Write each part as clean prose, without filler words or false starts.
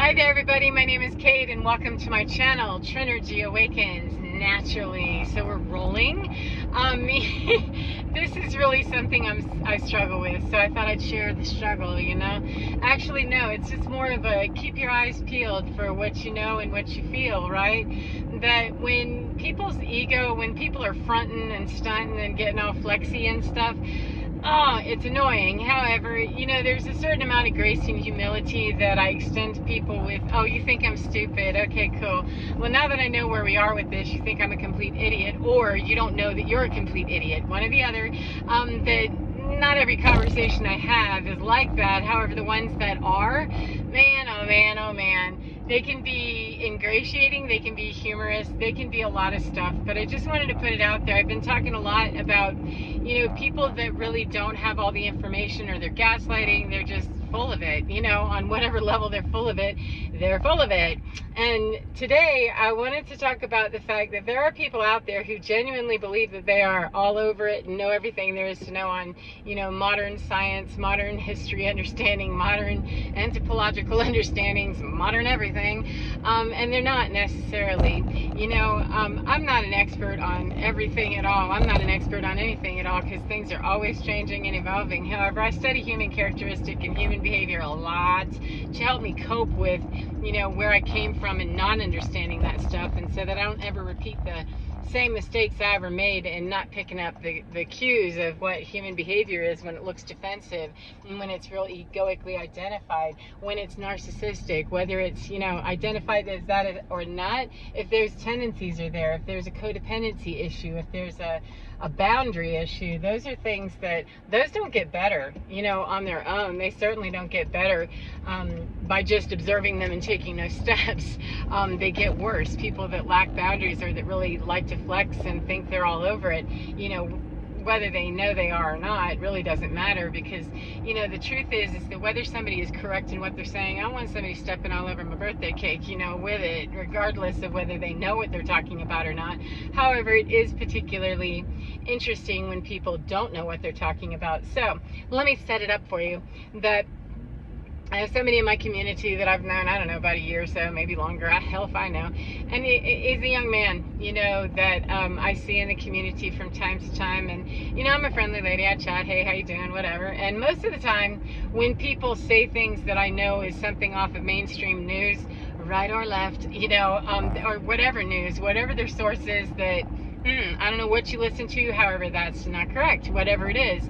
Hi there everybody, my name is Kate and welcome to my channel, Trinergy Awakens Naturally. So we're rolling. This is really something I struggle with, so I thought I'd share the struggle, you know. Actually, no, it's just more of a keep your eyes peeled for what you know and what you feel, right? That when people's ego, when people are fronting and stunting and getting all flexy and stuff, oh, it's annoying. However, you know, there's a certain amount of grace and humility that I extend to people with, oh, you think I'm stupid? Okay, cool. Well, now that I know where we are with this, you think I'm a complete idiot, or you don't know that you're a complete idiot. One or the other. That not every conversation I have is like that. However, the ones that are, man, oh man, oh man, they can be ingratiating, they can be humorous, they can be a lot of stuff. But I just wanted to put it out there. I've been talking a lot about, you know, people that really don't have all the information, or they're gaslighting, they're just full of it, you know, on whatever level they're full of it, they're full of it. And today I wanted to talk about the fact that there are people out there who genuinely believe that they are all over it and know everything there is to know on, you know, modern science, modern history understanding, modern anthropological understandings, modern everything, and they're not necessarily. You know, I'm not an expert on everything at all. I'm not an expert on anything at all, because things are always changing and evolving. However, I study human characteristic and human behavior a lot to help me cope with, you know, where I came from and not understanding that stuff, and so that I don't ever repeat the same mistakes I ever made and not picking up the cues of what human behavior is when it looks defensive, and when it's real egoically identified, when it's narcissistic, whether it's, you know, identified as that or not, if there's tendencies are there, if there's a codependency issue, if there's a boundary issue. Those are things that, those don't get better, you know, on their own. They certainly don't get better by just observing them and taking those steps. They get worse. People that lack boundaries, or that really like to flex and think they're all over it, you know, whether they know they are or not really doesn't matter, because, you know, the truth is that whether somebody is correct in what they're saying, I don't want somebody stepping all over my birthday cake, you know, with it, regardless of whether they know what they're talking about or not. However, it is particularly interesting when people don't know what they're talking about. So let me set it up for you that I have somebody in my community that I've known, I don't know, about a year or so, maybe longer, hell if I know. And he's a young man, you know, that I see in the community from time to time. And, you know, I'm a friendly lady. I chat, hey, how you doing, whatever. And most of the time, when people say things that I know is something off of mainstream news, right or left, you know, or whatever news, whatever their source is, that I don't know what you listen to, however, that's not correct, whatever it is.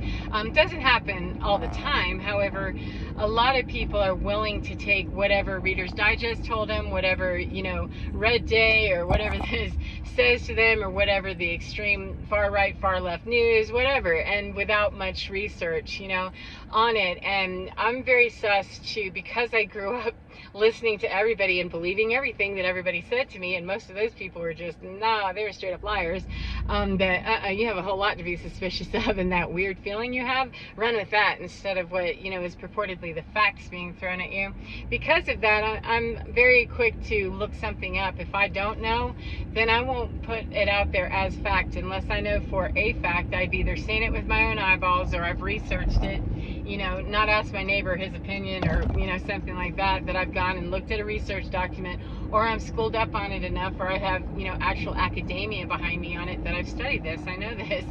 Doesn't happen all the time. However, a lot of people are willing to take whatever Reader's Digest told them, whatever, you know, Red Day or whatever this says to them, or whatever the extreme far right, far left news, whatever, and without much research, you know, on it. And I'm very sus to, because I grew up listening to everybody and believing everything that everybody said to me, and most of those people were just, nah, they were straight up liars, that you have a whole lot to be suspicious of, and that weird feeling you have, run with that instead of what, you know, is purportedly the facts being thrown at you. Because of that, I'm very quick to look something up. If I don't know, then I won't put it out there as fact unless I know for a fact. I've either seen it with my own eyeballs, or I've researched it, you know, not asked my neighbor his opinion, or, you know, something like that, that I've gone and looked at a research document, or I'm schooled up on it enough, or I have, you know, actual academia behind me on it, that I've studied this, I know this.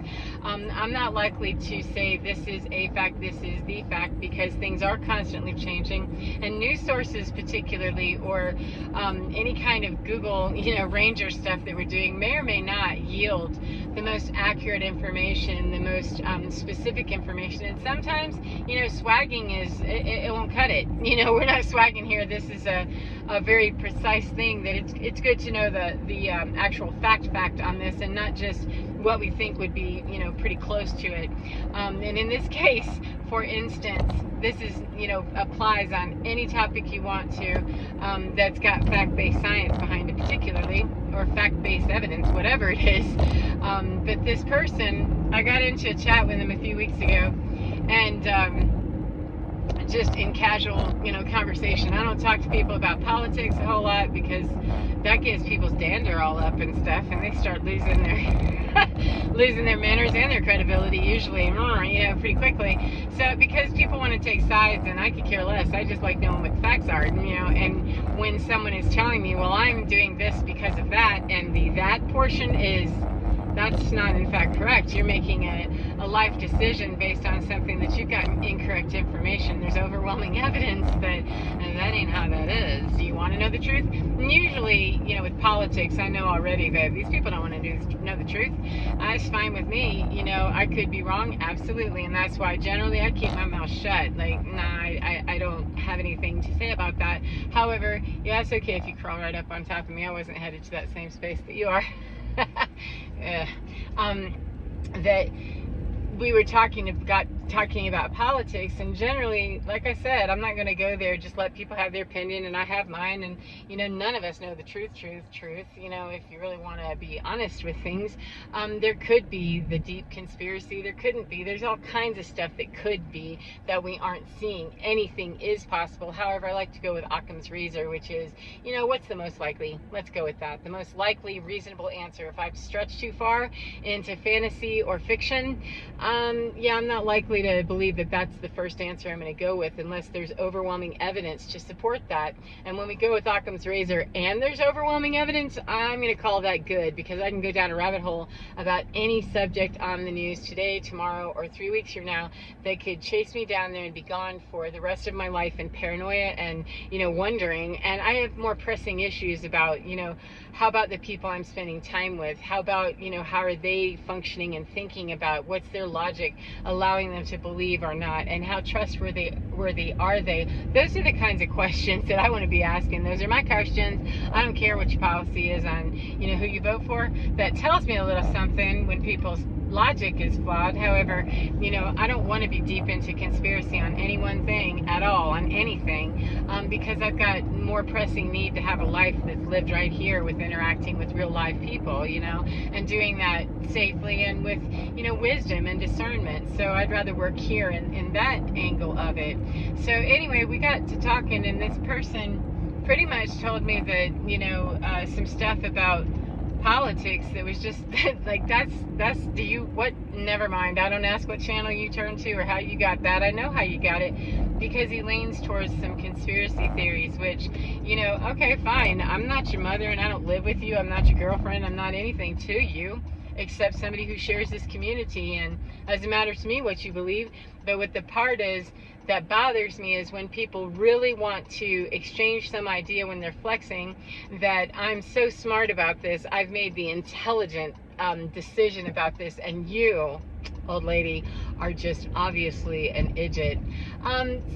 I'm not likely to say this is a fact, this is the fact, because things are constantly changing, and news sources particularly, or any kind of Google, you know, Ranger stuff that we're doing may or may not yield the most accurate information, the most specific information. And sometimes, you know, swagging is, it won't cut it. You know, we're not swagging here. This is a very precise thing, that it's good to know the actual fact on this, and not just what we think would be, you know, pretty close to it. And in this case, for instance, this is, you know, applies on any topic you want to, that's got fact-based science behind it particularly, or fact-based evidence, whatever it is. But this person, I got into a chat with him a few weeks ago, and just in casual, conversation. I don't talk to people about politics a whole lot because that gets people's dander all up and stuff, and they start losing their losing their manners and their credibility usually, pretty quickly. So because people want to take sides, and I could care less. I just like knowing what the facts are, and when someone is telling me, well, I'm doing this because of that, and that portion that's not in fact correct. You're making a life decision based on something that you've got incorrect information. There's overwhelming evidence that ain't how that is. Do you want to know the truth? And usually, with politics, I know already that these people don't want to know the truth. It's fine with me. I could be wrong, absolutely, and that's why generally I keep my mouth shut. Like, nah, I don't have anything to say about that. However, yeah, it's okay if you crawl right up on top of me. I wasn't headed to that same space that you are. Yeah. That we were talking about politics, and generally, like I said, I'm not going to go there. Just let people have their opinion, and I have mine, and none of us know the truth. If you really want to be honest with things, there could be the deep conspiracy, there couldn't be, there's all kinds of stuff that could be that we aren't seeing. Anything is possible. However, I like to go with Occam's razor, which is, what's the most likely? Let's go with that. The most likely reasonable answer. If I've stretched too far into fantasy or fiction, I'm not likely to believe that that's the first answer I'm going to go with unless there's overwhelming evidence to support that. And when we go with Occam's razor and there's overwhelming evidence, I'm going to call that good, because I can go down a rabbit hole about any subject on the news today, tomorrow, or 3 weeks from now that could chase me down there and be gone for the rest of my life in paranoia and, wondering. And I have more pressing issues about, how about the people I'm spending time with? How about, how are they functioning and thinking about what's their logic allowing them to believe or not, and how trustworthy are they? Those are the kinds of questions that I want to be asking. Those are my questions. I don't care what your policy is on who you vote for. That tells me a little something when people's logic is flawed. However, I don't want to be deep into conspiracy on any one thing at all, on anything, because I've got more pressing need to have a life that's lived right here with interacting with real live people, and doing that safely and with, wisdom and discernment. So I'd rather work here in that angle of it. So anyway, we got to talking, and this person pretty much told me that, some stuff about politics that was just like, never mind. I don't ask what channel you turned to or how you got that. I know how you got it, because he leans towards some conspiracy theories, which, okay, fine. I'm not your mother, and I don't live with you. I'm not your girlfriend. I'm not anything to you except somebody who shares this community, and doesn't matter to me what you believe. But what the part is that bothers me is when people really want to exchange some idea when they're flexing that I'm so smart about this, I've made the intelligent decision about this, and you, old lady, are just obviously an idiot.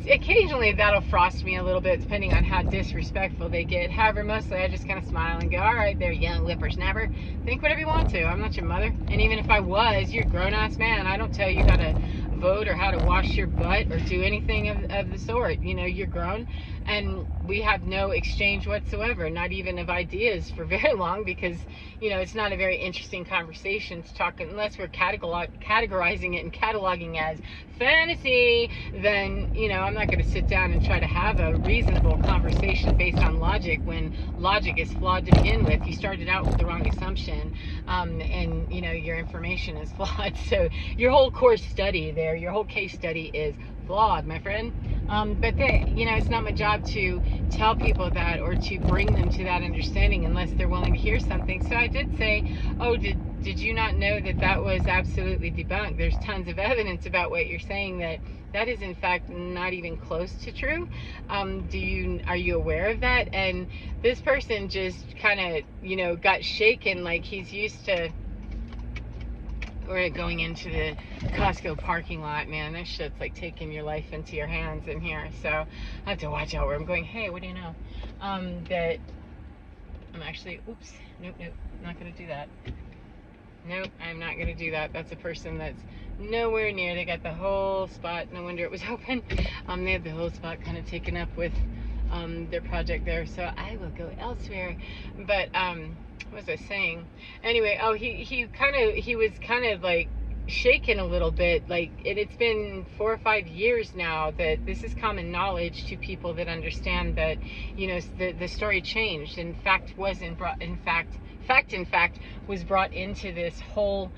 Occasionally that'll frost me a little bit depending on how disrespectful they get. However, mostly I just kind of smile and go, all right there, young whippersnapper, think whatever you want to. I'm not your mother, and even if I was, you're a grown-ass man. I don't tell you how to vote or how to wash your butt or do anything of the sort. You're grown, and we have no exchange whatsoever, not even of ideas for very long, because it's not a very interesting conversation to talk unless we're categorizing it and cataloging as fantasy. Then I'm not going to sit down and try to have a reasonable conversation based on logic when logic is flawed to begin with. You started out with the wrong assumption, and your information is flawed. So your whole course study there, your whole case study is flawed, my friend. But it's not my job to tell people that or to bring them to that understanding unless they're willing to hear something. So I did say, oh, did you not know that was absolutely debunked? There's tons of evidence about what you're saying that is in fact not even close to true. Are you aware of that? And this person just kind of, got shaken like he's used to. We're going into the Costco parking lot, man. This shit's like taking your life into your hands in here. So I have to watch out where I'm going. Hey, what do you know? That I'm actually, oops, nope, not going to do that. Nope, I'm not going to do that. That's a person that's nowhere near. They got the whole spot. No wonder it was open. They have the whole spot kind of taken up with their project there. So I will go elsewhere. But, what was I saying? Anyway, oh, he was kind of like shaken a little bit. Like it's been 4 or 5 years now that this is common knowledge to people that understand that, you know, the story changed. In fact, wasn't brought. In fact, was brought into this whole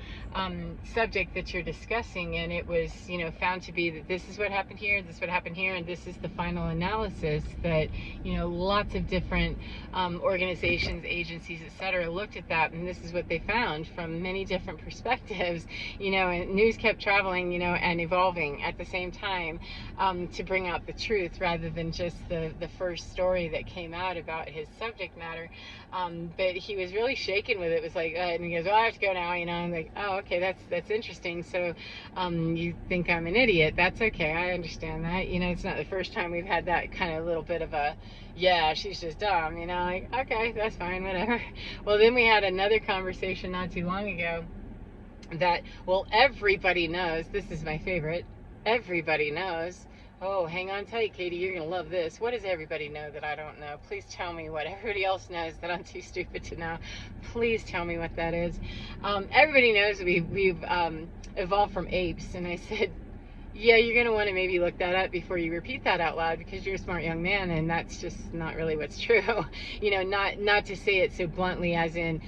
subject that you're discussing, and it was, you know, found to be that this is what happened here, this is what happened here, and this is the final analysis. That, you know, lots of different organizations, agencies, etc., looked at that, and this is what they found from many different perspectives. You know, and news kept traveling, you know, and evolving at the same time, to bring out the truth rather than just the first story that came out about his subject matter. But he was really shaken with it. It was like, and he goes, "Oh, I have to go now," you know. I'm like, "Oh, okay, that's interesting. So, you think I'm an idiot? That's okay. I understand that. You know, it's not the first time we've had that kind of little bit of a, yeah, she's just dumb, you know, like, okay, that's fine, whatever." Well, then we had another conversation not too long ago that, well, everybody knows, this is my favorite, everybody knows. Oh, hang on tight, Katie, you're going to love this. What does everybody know that I don't know? Please tell me what everybody else knows that I'm too stupid to know. Please tell me what that is. Everybody knows we've evolved from apes, and I said, yeah, you're going to want to maybe look that up before you repeat that out loud, because you're a smart young man, and that's just not really what's true. You know, not to say it so bluntly as in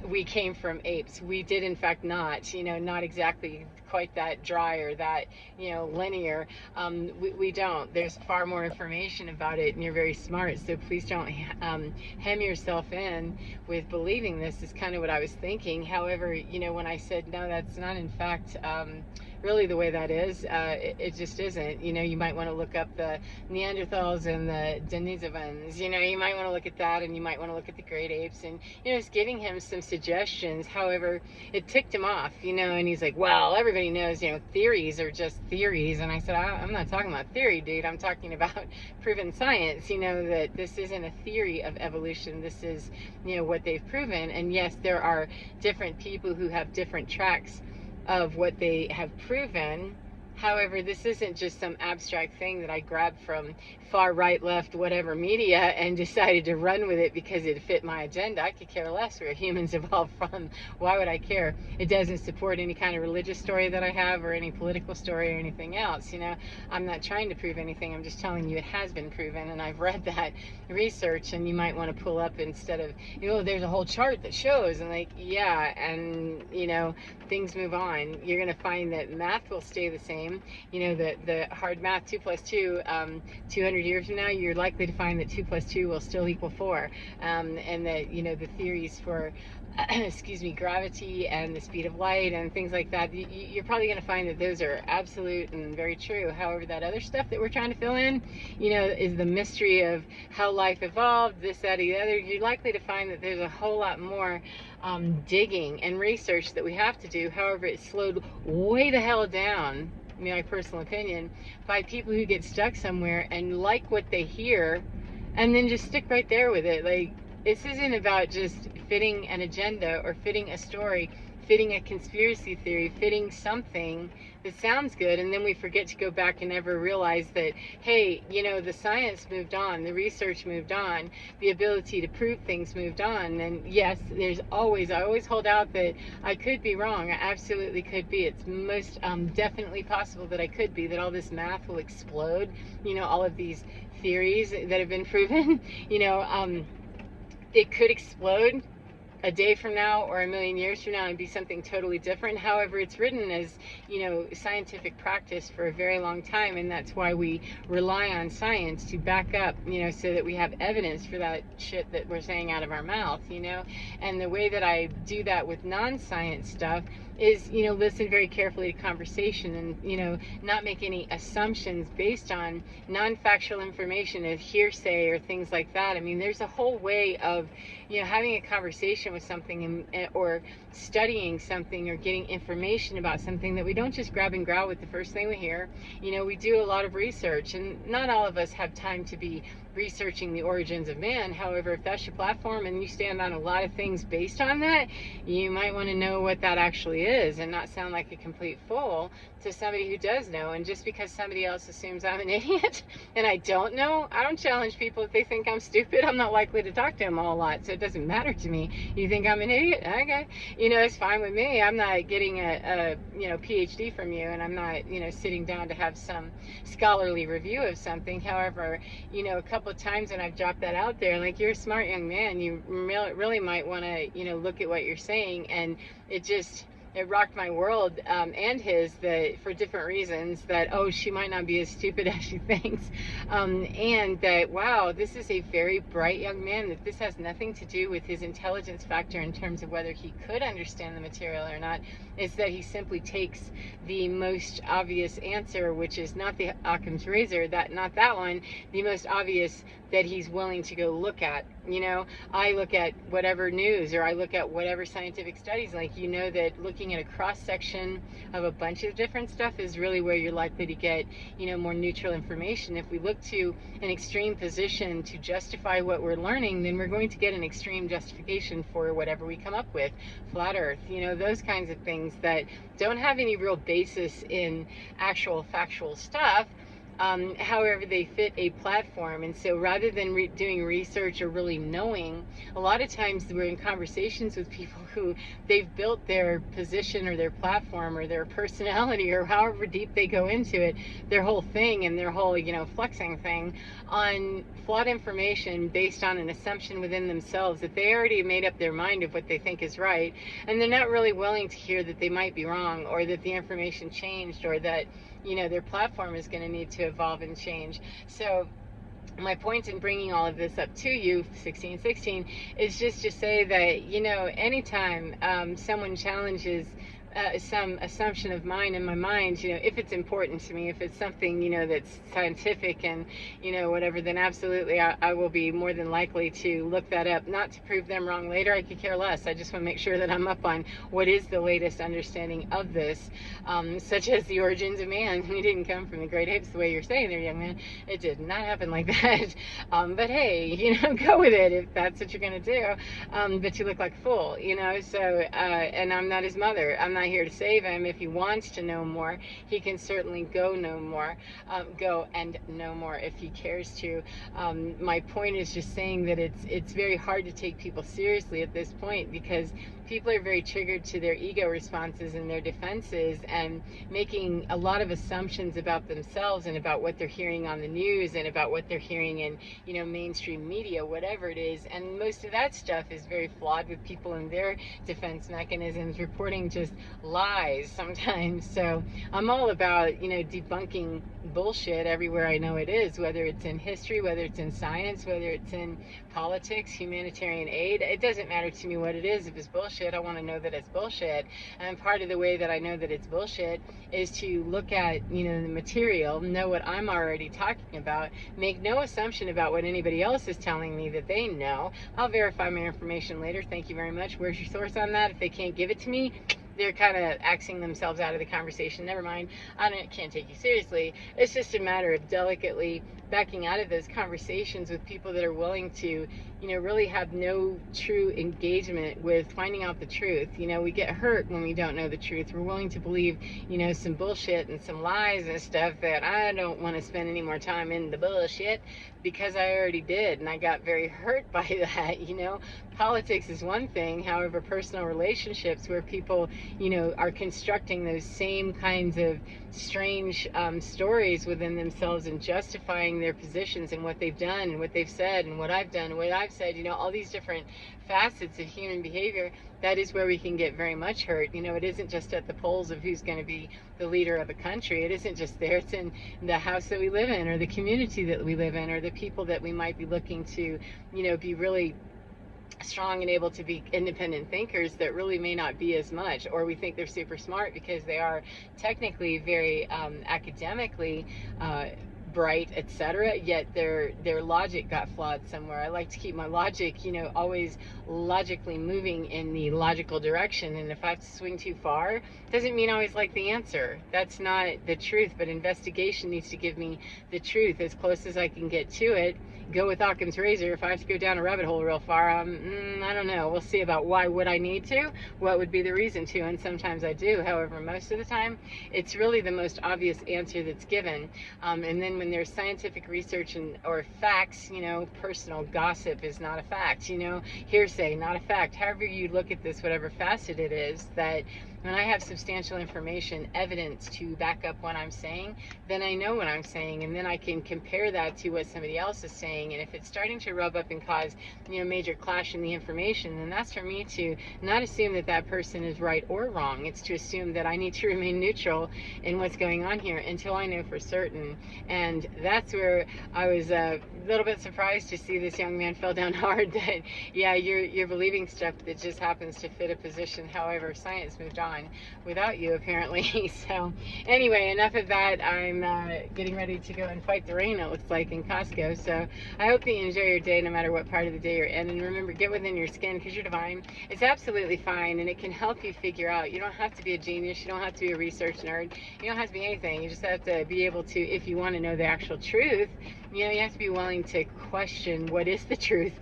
we came from apes. We did in fact not, you know, not exactly quite that dry or that, you know, linear. We don't. There's far more information about it, and you're very smart, so please don't hem yourself in with believing this is kind of what I was thinking. However, you know, when I said no, that's not in fact really the way that is, it just isn't. You know, you might want to look up the Neanderthals and the Denisovans. You know, you might want to look at that, and you might want to look at the great apes, and, you know, it's giving him some suggestions. However, it ticked him off, you know, and he's like, well, everybody knows, you know, theories are just theories. And I said, I'm not talking about theory, dude. I'm talking about proven science. You know, that this isn't a theory of evolution. This is, you know, what they've proven. And yes, there are different people who have different tracks of what they have proven. However, this isn't just some abstract thing that I grabbed from far right, left, whatever media and decided to run with it because it fit my agenda. I could care less where humans evolved from. Why would I care? It doesn't support any kind of religious story that I have or any political story or anything else. You know, I'm not trying to prove anything. I'm just telling you it has been proven, and I've read that research, and you might want to pull up instead of, you know, there's a whole chart that shows, and like, yeah, and, you know, things move on. You're going to find that math will stay the same. You know, the hard math, 2 plus 2, 200 years from now, you're likely to find that 2 plus 2 will still equal 4. And that, you know, the theories for, excuse me, gravity and the speed of light and things like that, you're probably going to find that those are absolute and very true. However, that other stuff that we're trying to fill in, you know, is the mystery of how life evolved, this, that, or the other. You're likely to find that there's a whole lot more digging and research that we have to do. However, it's slowed way the hell down, my personal opinion, by people who get stuck somewhere and like what they hear and then just stick right there with it. Like, this isn't about just fitting an agenda or fitting a story, fitting a conspiracy theory, fitting something that sounds good, and then we forget to go back and ever realize that, hey, you know, the science moved on, the research moved on, the ability to prove things moved on. And yes, I always hold out that I could be wrong. I absolutely could be. It's most definitely possible that I could be, that all this math will explode, you know, all of these theories that have been proven, you know, it could explode a day from now or a million years from now and be something totally different. However, it's written as, you know, scientific practice for a very long time, and that's why we rely on science to back up, you know, so that we have evidence for that shit that we're saying out of our mouth, you know. And the way that I do that with non-science stuff is, you know, listen very carefully to conversation and, you know, not make any assumptions based on non-factual information of hearsay or things like that. I mean, there's a whole way of, you know, having a conversation with something or studying something or getting information about something, that we don't just grab and growl with the first thing we hear. You know, we do a lot of research, and not all of us have time to be researching the origins of man. However, if that's your platform and you stand on a lot of things based on that, you might want to know what that actually is and not sound like a complete fool to somebody who does know. And just because somebody else assumes I'm an idiot and I don't know, I don't challenge people if they think I'm stupid. I'm not likely to talk to them a whole lot, so it doesn't matter to me. You You think I'm an idiot? Okay. It's fine with me. I'm not getting a PhD from you, and I'm not, sitting down to have some scholarly review of something. However, a couple of times when I've dropped that out there, like, you're a smart young man, you really might want to, look at what you're saying. And it rocked my world, and his, that for different reasons, that, oh, she might not be as stupid as she thinks, and that, wow, this is a very bright young man, that this has nothing to do with his intelligence factor in terms of whether he could understand the material or not. It's that he simply takes the most obvious answer, which is not the Occam's razor, not that one, the most obvious that he's willing to go look at. I look at whatever news, or I look at whatever scientific studies, like, that looking at a cross section of a bunch of different stuff is really where you're likely to get, more neutral information. If we look to an extreme position to justify what we're learning, then we're going to get an extreme justification for whatever we come up with. Flat Earth, those kinds of things that don't have any real basis in actual factual stuff. However, they fit a platform. And so rather than doing research or really knowing, a lot of times we're in conversations with people who they've built their position or their platform or their personality, or however deep they go into it, their whole thing and their whole, flexing thing, on flawed information based on an assumption within themselves that they already made up their mind of what they think is right. And they're not really willing to hear that they might be wrong, or that the information changed, or that their platform is going to need to evolve and change. So my point in bringing all of this up to you, 1616, is just to say that, anytime someone challenges some assumption of mine in my mind, if it's important to me, if it's something, that's scientific and, whatever, then absolutely I will be more than likely to look that up, not to prove them wrong later. I could care less. I just want to make sure that I'm up on what is the latest understanding of this, such as the origins of man. We didn't come from the great apes the way you're saying there, young man. It did not happen like that. But hey, go with it if that's what you're going to do. But you look like a fool, so, and I'm not his mother. I'm not here to save him. If he wants to know more, he can certainly go and know more if he cares to. My point is just saying that it's very hard to take people seriously at this point, because people are very triggered to their ego responses and their defenses, and making a lot of assumptions about themselves and about what they're hearing on the news and about what they're hearing in, mainstream media, whatever it is. And most of that stuff is very flawed, with people in their defense mechanisms reporting just lies sometimes. So I'm all about, debunking bullshit everywhere I know it is, whether it's in history, whether it's in science, whether it's in politics, humanitarian aid. It doesn't matter to me what it is. If it's bullshit, I want to know that it's bullshit. And part of the way that I know that it's bullshit is to look at, the material, know what I'm already talking about, make no assumption about what anybody else is telling me that they know. I'll verify my information later. Thank you very much. Where's your source on that? If they can't give it to me, they're kind of axing themselves out of the conversation. Never mind. Can't take you seriously. It's just a matter of delicately backing out of those conversations with people that are willing to, really have no true engagement with finding out the truth. We get hurt when we don't know the truth. We're willing to believe, some bullshit and some lies and stuff that I don't want to spend any more time in the bullshit, because I already did, and I got very hurt by that. Politics is one thing. However, personal relationships where people, are constructing those same kinds of strange stories within themselves and justifying their positions and what they've done and what they've said and what I've done and what I've said, all these different facets of human behavior, that is where we can get very much hurt. It isn't just at the polls of who's going to be the leader of a country. It isn't just there. It's in the house that we live in, or the community that we live in, or the people that we might be looking to, be really strong and able to be independent thinkers that really may not be as much, or we think they're super smart because they are technically very academically bright, etc., yet their logic got flawed somewhere. I like to keep my logic, always logically moving in the logical direction, and if I have to swing too far, doesn't mean I always like the answer. That's not the truth, but investigation needs to give me the truth as close as I can get to it, go with Occam's razor. If I have to go down a rabbit hole real far, I don't know. We'll see about why would I need to, what would be the reason to, and sometimes I do. However, most of the time, it's really the most obvious answer that's given. And then when there's scientific research or facts, personal gossip is not a fact. Hearsay, not a fact. However you look at this, whatever facet it is, that when I have substantial information, evidence to back up what I'm saying, then I know what I'm saying, and then I can compare that to what somebody else is saying. And if it's starting to rub up and cause, major clash in the information, then that's for me to not assume that that person is right or wrong. It's to assume that I need to remain neutral in what's going on here until I know for certain. And that's where I was a little bit surprised to see this young man fell down hard. That, yeah, you're believing stuff that just happens to fit a position. However, science moved on without you, apparently. So anyway, enough of that. I'm getting ready to go and fight the rain, it looks like, in Costco. So I hope that you enjoy your day no matter what part of the day you're in. And remember, get within your skin, because you're divine. It's absolutely fine, and it can help you figure out. You don't have to be a genius. You don't have to be a research nerd. You don't have to be anything. You just have to be able to, if you want to know the actual truth, you have to be willing to question what is the truth,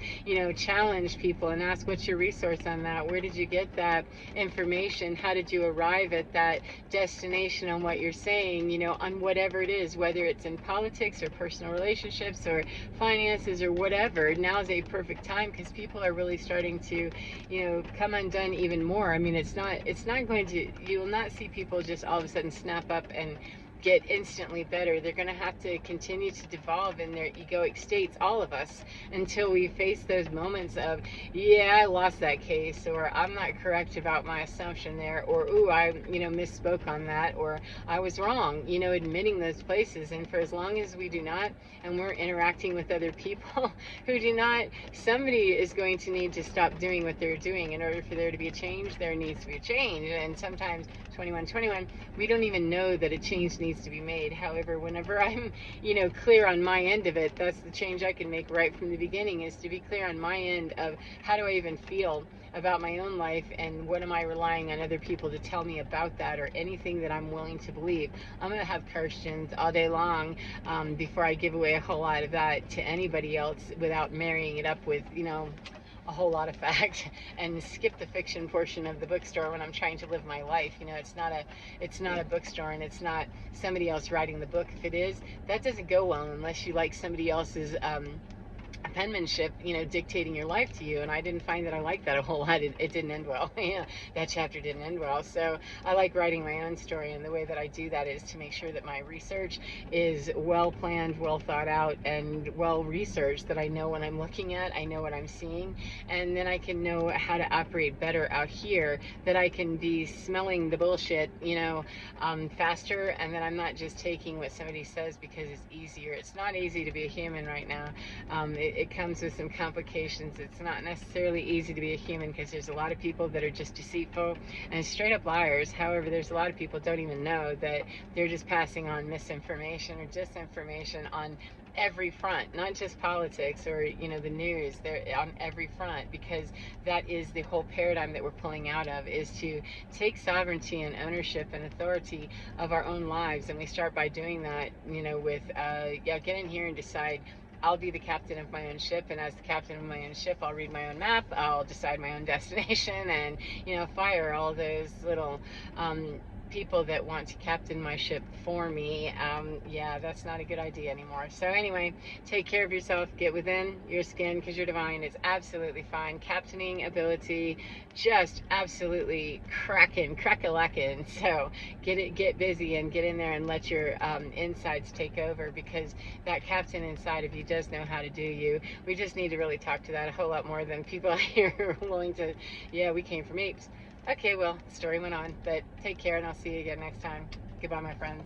challenge people and ask, what's your resource on that? Where did you get that information? How did you arrive at that destination on what you're saying, on whatever it is, whether it's in politics or personal relationships or finances or whatever. Now is a perfect time, because people are really starting to, come undone even more. I mean, it's not going to, you will not see people just all of a sudden snap up and get instantly better. They're going to have to continue to devolve in their egoic states, all of us, until we face those moments of, yeah, I lost that case, or I'm not correct about my assumption there, or ooh, I misspoke on that, or I was wrong, admitting those places. And for as long as we do not, and we're interacting with other people who do not, somebody is going to need to stop doing what they're doing. In order for there to be a change, there needs to be a change. And sometimes 21, we don't even know that a change needs to be made. However, whenever I'm, clear on my end of it, that's the change I can make right from the beginning, is to be clear on my end of how do I even feel about my own life, and what am I relying on other people to tell me about that, or anything that I'm willing to believe. I'm going to have questions all day long before I give away a whole lot of that to anybody else, without marrying it up with, a whole lot of fact, and skip the fiction portion of the bookstore when I'm trying to live my life. It's not a bookstore, and it's not somebody else writing the book. If it is, that doesn't go well unless you like somebody else's penmanship, dictating your life to you. And I didn't find that I liked that a whole lot. It didn't end well. That chapter didn't end well. So I like writing my own story, and the way that I do that is to make sure that my research is well planned, well thought out, and well researched, that I know what I'm looking at, I know what I'm seeing, and then I can know how to operate better out here, that I can be smelling the bullshit, faster, and that I'm not just taking what somebody says because it's easier. It's not easy to be a human right now. It comes with some complications. It's not necessarily easy to be a human, because there's a lot of people that are just deceitful and straight up liars. However, there's a lot of people don't even know that they're just passing on misinformation or disinformation on every front, not just politics or the news. They're on every front, because that is the whole paradigm that we're pulling out of, is to take sovereignty and ownership and authority of our own lives. And we start by doing that, with get in here and decide, I'll be the captain of my own ship, and as the captain of my own ship, I'll read my own map, I'll decide my own destination, and fire all those little people that want to captain my ship for me. Yeah, that's not a good idea anymore. So anyway, take care of yourself, get within your skin, because you're divine. It's absolutely fine. Captaining ability, just absolutely crack-a-lackin'. So get busy and get in there and let your insides take over, because that captain inside of you does know how to do you. We just need to really talk to that a whole lot more than people here are willing to. Yeah, we came from apes. Okay, well, the story went on, but take care, and I'll see you again next time. Goodbye, my friends.